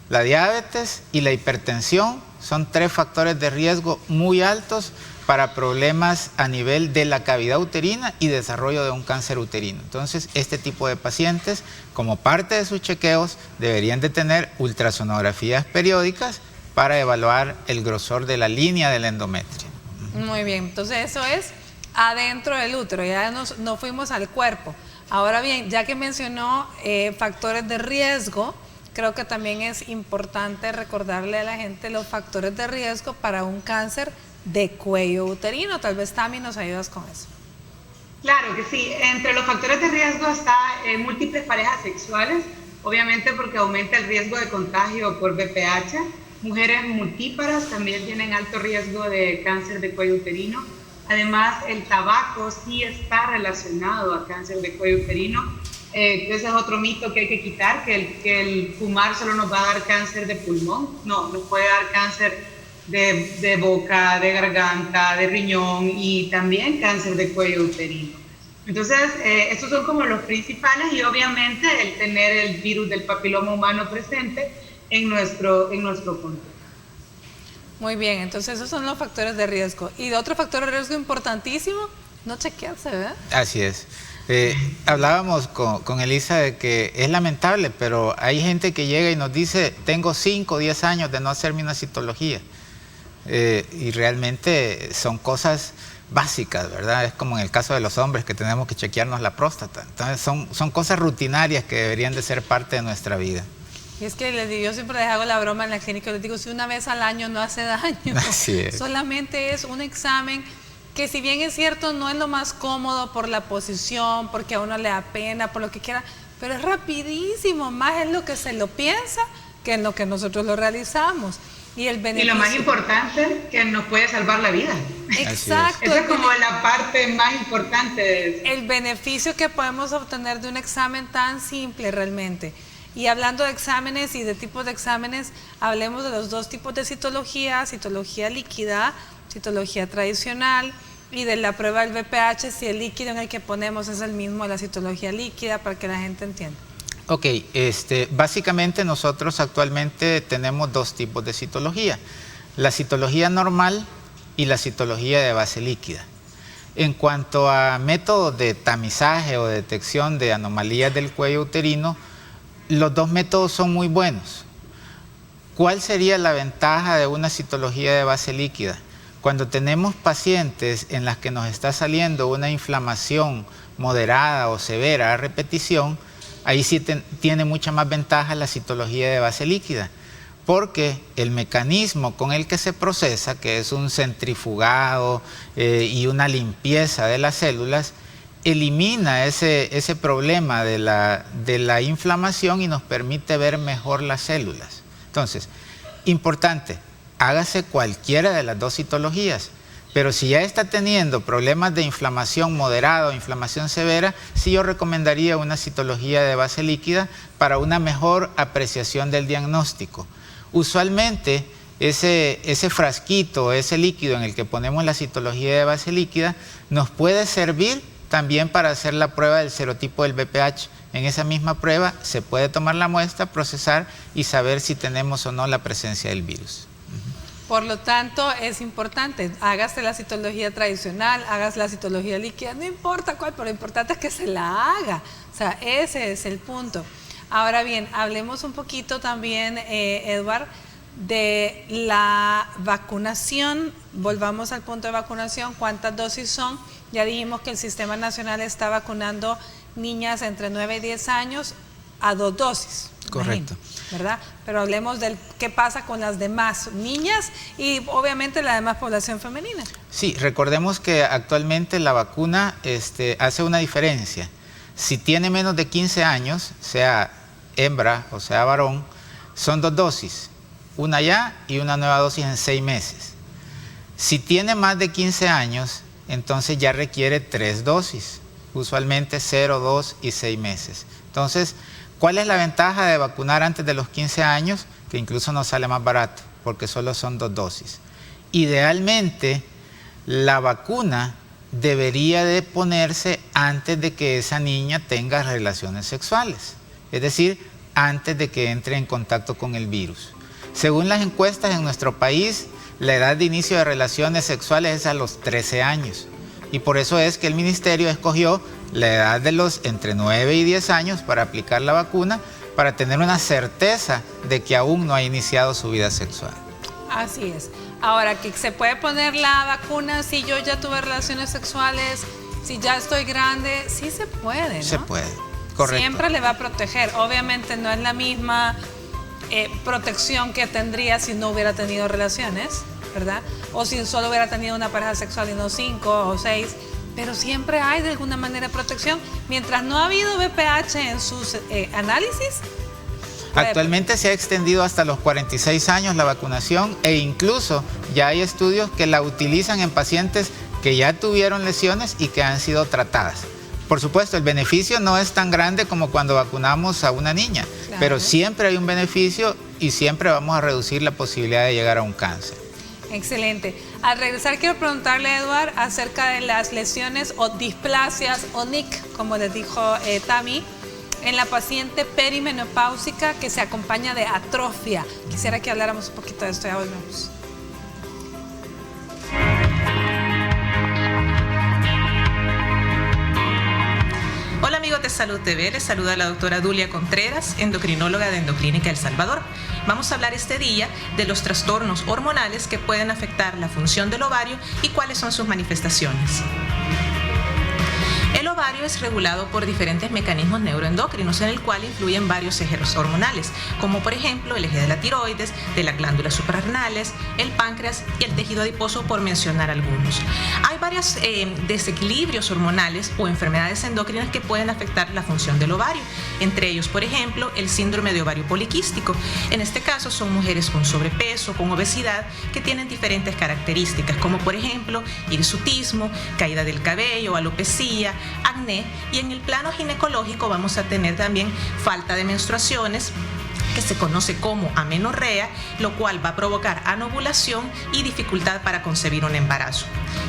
la diabetes y la hipertensión son 3 factores de riesgo muy altos para problemas a nivel de la cavidad uterina y desarrollo de un cáncer uterino. Entonces, este tipo de pacientes, como parte de sus chequeos, deberían de tener ultrasonografías periódicas para evaluar el grosor de la línea del endometrio. Muy bien, entonces eso es adentro del útero, ya nos fuimos al cuerpo. Ahora bien, ya que mencionó factores de riesgo, creo que también es importante recordarle a la gente los factores de riesgo para un cáncer de cuello uterino. Tal vez Tami nos ayudas con eso. Claro que sí, entre los factores de riesgo está múltiples parejas sexuales, obviamente porque aumenta el riesgo de contagio por VPH. Mujeres multíparas también tienen alto riesgo de cáncer de cuello uterino. Además, el tabaco sí está relacionado a cáncer de cuello uterino. Ese es otro mito que hay que quitar, que el fumar solo nos va a dar cáncer de pulmón. No, nos puede dar cáncer de boca, de garganta, de riñón y también cáncer de cuello uterino. Entonces, estos son como los principales y obviamente el tener el virus del papiloma humano presente en nuestro contexto. Muy bien, entonces esos son los factores de riesgo. Y otro factor de riesgo importantísimo, no chequearse, ¿verdad? Así es. Hablábamos con Elisa de que es lamentable, pero hay gente que llega y nos dice, tengo 5 o 10 años de no hacerme una citología. Y realmente son cosas básicas, ¿verdad? Es como en el caso de los hombres que tenemos que chequearnos la próstata. Entonces son cosas rutinarias que deberían de ser parte de nuestra vida. Y es que les digo, yo siempre les hago la broma en la clínica, les digo, si una vez al año no hace daño. Así es. Solamente es un examen que, si bien es cierto, no es lo más cómodo por la posición, porque a uno le da pena, por lo que quiera, pero es rapidísimo, más es lo que se lo piensa que en lo que nosotros lo realizamos. Y el beneficio. Y lo más importante, que nos puede salvar la vida. Exacto. Esa es como la parte más importante de eso. El beneficio que podemos obtener de un examen tan simple realmente. Y hablando de exámenes y de tipos de exámenes, hablemos de los 2 tipos de citología, citología líquida, citología tradicional, y de la prueba del VPH, si el líquido en el que ponemos es el mismo de la citología líquida, para que la gente entienda. Ok, básicamente nosotros actualmente tenemos 2 tipos de citología, la citología normal y la citología de base líquida. En cuanto a métodos de tamizaje o detección de anomalías del cuello uterino, los 2 métodos son muy buenos. ¿Cuál sería la ventaja de una citología de base líquida? Cuando tenemos pacientes en las que nos está saliendo una inflamación moderada o severa a repetición, ahí sí tiene mucha más ventaja la citología de base líquida, porque el mecanismo con el que se procesa, que es un centrifugado y una limpieza de las células, elimina ese problema de la inflamación y nos permite ver mejor las células. Entonces, importante, hágase cualquiera de las 2 citologías, pero si ya está teniendo problemas de inflamación moderada o inflamación severa, sí yo recomendaría una citología de base líquida para una mejor apreciación del diagnóstico. Usualmente ese frasquito, ese líquido en el que ponemos la citología de base líquida nos puede servir también para hacer la prueba del serotipo del VPH. En esa misma prueba se puede tomar la muestra, procesar y saber si tenemos o no la presencia del virus. Por lo tanto, es importante, hágase la citología tradicional, hágase la citología líquida, no importa cuál, pero lo importante es que se la haga. O sea, ese es el punto. Ahora bien, hablemos un poquito también, Edward, de la vacunación. Volvamos al punto de vacunación. ¿Cuántas dosis son? Ya dijimos que el Sistema Nacional está vacunando niñas entre 9 y 10 años a 2 dosis. Correcto. Imagino, ¿verdad? Pero hablemos del qué pasa con las demás niñas y obviamente la demás población femenina. Sí, recordemos que actualmente la vacuna hace una diferencia. Si tiene menos de 15 años, sea hembra o sea varón, son 2 dosis, una ya y una nueva dosis en 6 meses. Si tiene más de 15 años, entonces ya requiere 3 dosis, usualmente 0, 2 y 6 meses. Entonces, ¿cuál es la ventaja de vacunar antes de los 15 años? Que incluso nos sale más barato, porque solo son 2 dosis. Idealmente, la vacuna debería de ponerse antes de que esa niña tenga relaciones sexuales, es decir, antes de que entre en contacto con el virus. Según las encuestas en nuestro país, la edad de inicio de relaciones sexuales es a los 13 años. Y por eso es que el ministerio escogió la edad de los entre 9 y 10 años para aplicar la vacuna, para tener una certeza de que aún no ha iniciado su vida sexual. Así es. Ahora, que se puede poner la vacuna si yo ya tuve relaciones sexuales, si ya estoy grande, sí se puede, ¿no? Se puede, correcto. Siempre le va a proteger. Obviamente no es la misma protección que tendría si no hubiera tenido relaciones, ¿verdad? O si solo hubiera tenido una pareja sexual y no 5 o 6, pero siempre hay de alguna manera protección. Mientras no ha habido VPH en sus análisis. Actualmente se ha extendido hasta los 46 años la vacunación e incluso ya hay estudios que la utilizan en pacientes que ya tuvieron lesiones y que han sido tratadas. Por supuesto, el beneficio no es tan grande como cuando vacunamos a una niña, claro, pero siempre hay un beneficio y siempre vamos a reducir la posibilidad de llegar a un cáncer. Excelente. Al regresar quiero preguntarle a Edward acerca de las lesiones o displasias o NIC, como les dijo Tami, en la paciente perimenopáusica que se acompaña de atrofia. Quisiera que habláramos un poquito de esto, ya volvemos. Hola amigos de Salud TV, les saluda la doctora Dulia Contreras, endocrinóloga de Endoclínica El Salvador. Vamos a hablar este día de los trastornos hormonales que pueden afectar la función del ovario y cuáles son sus manifestaciones. El ovario es regulado por diferentes mecanismos neuroendocrinos en el cual influyen varios ejes hormonales, como por ejemplo el eje de la tiroides, de las glándulas suprarrenales, el páncreas y el tejido adiposo, por mencionar algunos. Hay varios desequilibrios hormonales o enfermedades endócrinas que pueden afectar la función del ovario, entre ellos, por ejemplo, el síndrome de ovario poliquístico. En este caso son mujeres con sobrepeso, con obesidad, que tienen diferentes características, como por ejemplo hirsutismo, caída del cabello, alopecia, acné, y en el plano ginecológico vamos a tener también falta de menstruaciones, que se conoce como amenorrea, lo cual va a provocar anovulación y dificultad para concebir un embarazo.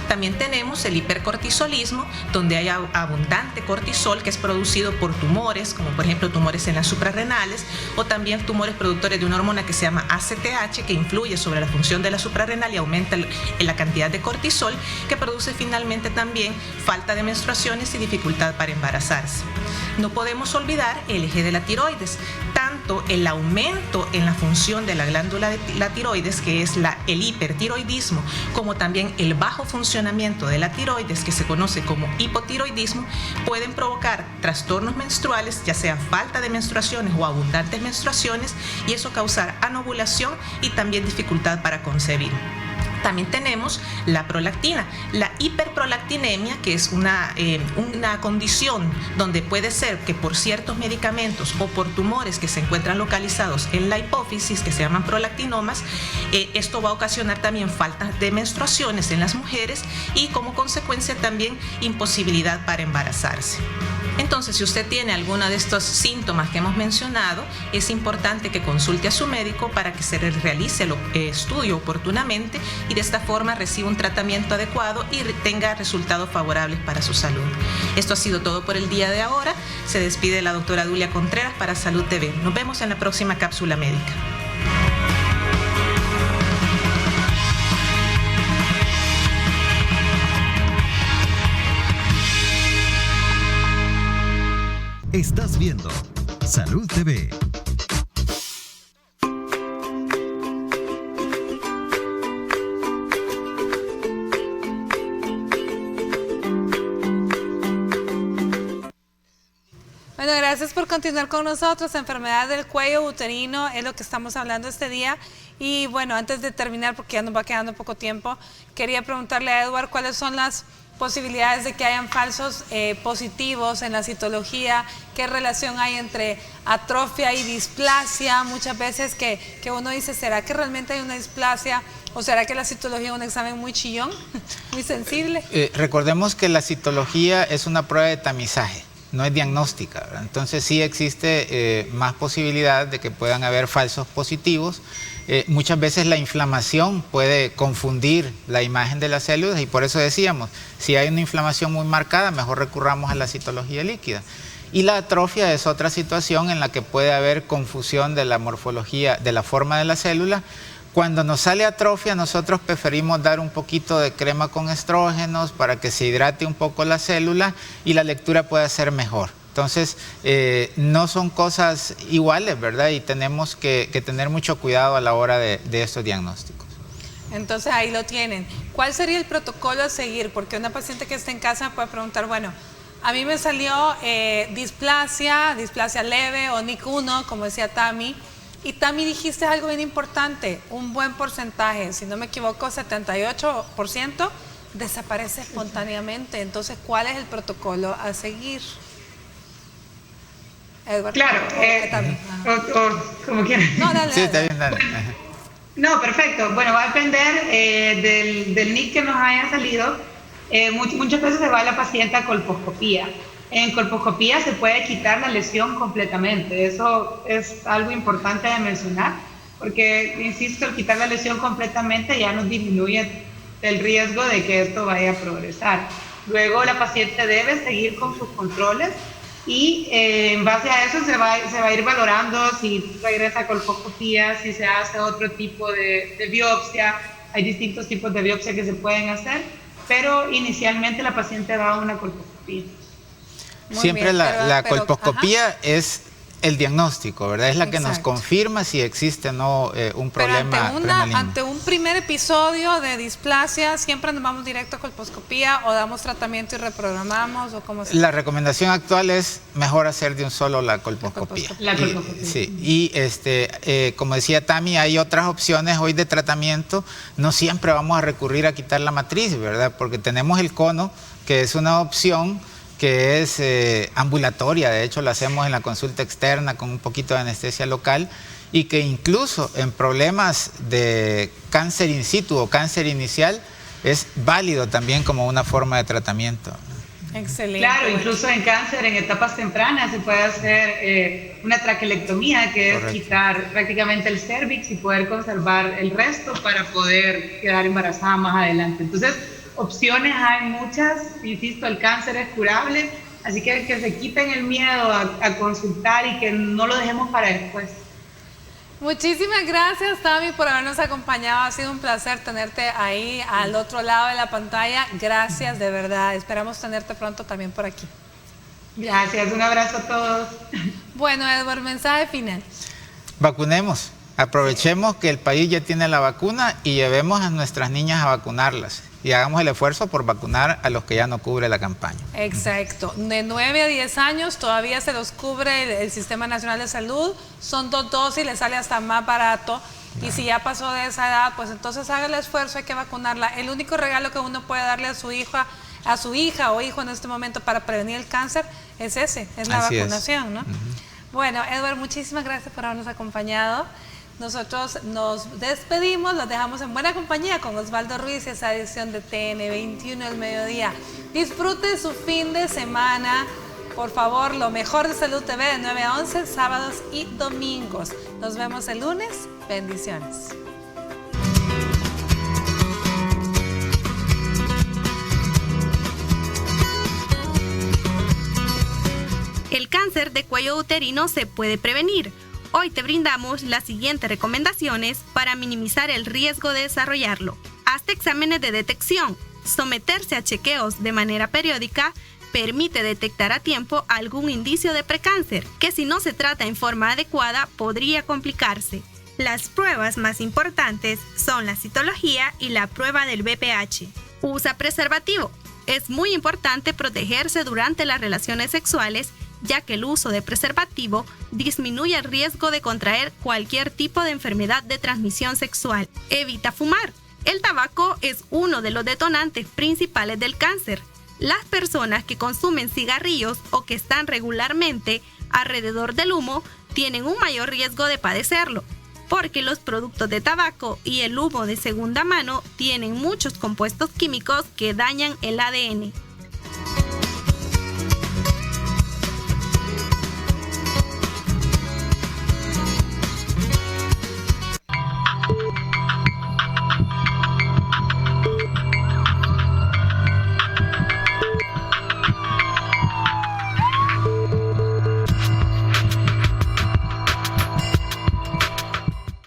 También tenemos el hipercortisolismo, donde hay abundante cortisol que es producido por tumores, como por ejemplo tumores en las suprarrenales, o también tumores productores de una hormona que se llama ACTH, que influye sobre la función de la suprarrenal y aumenta la cantidad de cortisol, que produce finalmente también falta de menstruaciones y dificultad para embarazarse. No podemos olvidar el eje de la tiroides, tanto el aumento en la función de la glándula de la tiroides, que es el hipertiroidismo, como también el bajo funcionamiento de la tiroides, que se conoce como hipotiroidismo, pueden provocar trastornos menstruales, ya sea falta de menstruaciones o abundantes menstruaciones, y eso causar anovulación y también dificultad para concebir. También tenemos la prolactina, la hiperprolactinemia, que es una condición donde puede ser que por ciertos medicamentos o por tumores que se encuentran localizados en la hipófisis, que se llaman prolactinomas, esto va a ocasionar también falta de menstruaciones en las mujeres y como consecuencia también imposibilidad para embarazarse. Entonces, si usted tiene alguno de estos síntomas que hemos mencionado, es importante que consulte a su médico para que se realice el estudio oportunamente y de esta forma reciba un tratamiento adecuado y tenga resultados favorables para su salud. Esto ha sido todo por el día de ahora. Se despide la doctora Dulia Contreras para Salud TV. Nos vemos en la próxima cápsula médica. Estás viendo Salud TV. Bueno, gracias por continuar con nosotros. Enfermedad del cuello uterino es lo que estamos hablando este día. Y bueno, antes de terminar, porque ya nos va quedando poco tiempo, quería preguntarle a Edward cuáles son las posibilidades de que hayan falsos positivos en la citología, qué relación hay entre atrofia y displasia. Muchas veces que uno dice, ¿será que realmente hay una displasia? ¿O será que la citología es un examen muy chillón, muy sensible? Recordemos que la citología es una prueba de tamizaje, no es diagnóstica, ¿verdad? Entonces sí existe más posibilidad de que puedan haber falsos positivos. Muchas veces la inflamación puede confundir la imagen de las células y por eso decíamos, si hay una inflamación muy marcada, mejor recurramos a la citología líquida. Y la atrofia es otra situación en la que puede haber confusión de la morfología, de la forma de la célula. Cuando nos sale atrofia, nosotros preferimos dar un poquito de crema con estrógenos para que se hidrate un poco la célula y la lectura pueda ser mejor. Entonces, no son cosas iguales, ¿verdad? Y tenemos que tener mucho cuidado a la hora de estos diagnósticos. Entonces, ahí lo tienen. ¿Cuál sería el protocolo a seguir? Porque una paciente que esté en casa puede preguntar, bueno, a mí me salió displasia leve o NIC1, como decía Tami. Y Tami, dijiste algo bien importante, un buen porcentaje, si no me equivoco, 78% desaparece espontáneamente. Entonces, ¿cuál es el protocolo a seguir? Edward, claro, como quieras. No, dale. Sí, está bien, dale. No, perfecto. Bueno, va a depender del NIC que nos haya salido. Muchas veces se va la paciente a colposcopía. En colposcopía se puede quitar la lesión completamente. Eso es algo importante de mencionar, porque, insisto, el quitar la lesión completamente ya nos disminuye el riesgo de que esto vaya a progresar. Luego la paciente debe seguir con sus controles y en base a eso se va a ir valorando si regresa a colposcopía, si se hace otro tipo de biopsia. Hay distintos tipos de biopsia que se pueden hacer, pero inicialmente la paciente va a una colposcopía. Muy Siempre bien, la pero colposcopía es el diagnóstico, ¿verdad? Es la que nos confirma si existe o no un problema premaligno. Ante un primer episodio de displasia, ¿siempre nos vamos directo a colposcopía o damos tratamiento y reprogramamos? ¿O cómo La recomendación actual es mejor hacer de un solo la colposcopía. Sí, y como decía Tami, hay otras opciones hoy de tratamiento. No siempre vamos a recurrir a quitar la matriz, ¿verdad? Porque tenemos el cono, que es una opción que es ambulatoria, de hecho la hacemos en la consulta externa con un poquito de anestesia local y que incluso en problemas de cáncer in situ o cáncer inicial es válido también como una forma de tratamiento. Excelente. Claro, incluso en cáncer en etapas tempranas se puede hacer una traquelectomía, que es quitar prácticamente el cérvix y poder conservar el resto para poder quedar embarazada más adelante. Entonces, opciones hay muchas, insisto, el cáncer es curable, así que se quiten el miedo a consultar y que no lo dejemos para después. Muchísimas gracias, Tami, por habernos acompañado. Ha sido un placer tenerte ahí al otro lado de la pantalla. Gracias, de verdad. Esperamos tenerte pronto también por aquí. Gracias, un abrazo a todos. Bueno, Edward, mensaje final. Vacunemos, aprovechemos que el país ya tiene la vacuna y llevemos a nuestras niñas a vacunarlas. Y hagamos el esfuerzo por vacunar a los que ya no cubre la campaña. Exacto. De 9 a 10 años todavía se los cubre el Sistema Nacional de Salud. Son 2 dosis, les sale hasta más barato. Y si ya pasó de esa edad, pues entonces haga el esfuerzo, hay que vacunarla. El único regalo que uno puede darle a su hija o hijo en este momento para prevenir el cáncer es la vacunación, ¿no? Bueno, Edward, muchísimas gracias por habernos acompañado. Nosotros nos despedimos, los dejamos en buena compañía con Osvaldo Ruiz y esa edición de TN21 del mediodía. Disfrute su fin de semana. Por favor, lo mejor de Salud TV de 9 a 11, sábados y domingos. Nos vemos el lunes. Bendiciones. El cáncer de cuello uterino se puede prevenir. Hoy te brindamos las siguientes recomendaciones para minimizar el riesgo de desarrollarlo. Hazte exámenes de detección, someterse a chequeos de manera periódica, permite detectar a tiempo algún indicio de precáncer, que si no se trata en forma adecuada podría complicarse. Las pruebas más importantes son la citología y la prueba del VPH. Usa preservativo. Es muy importante protegerse durante las relaciones sexuales, ya que el uso de preservativo disminuye el riesgo de contraer cualquier tipo de enfermedad de transmisión sexual. Evita fumar. El tabaco es uno de los detonantes principales del cáncer. Las personas que consumen cigarrillos o que están regularmente alrededor del humo tienen un mayor riesgo de padecerlo, porque los productos de tabaco y el humo de segunda mano tienen muchos compuestos químicos que dañan el ADN.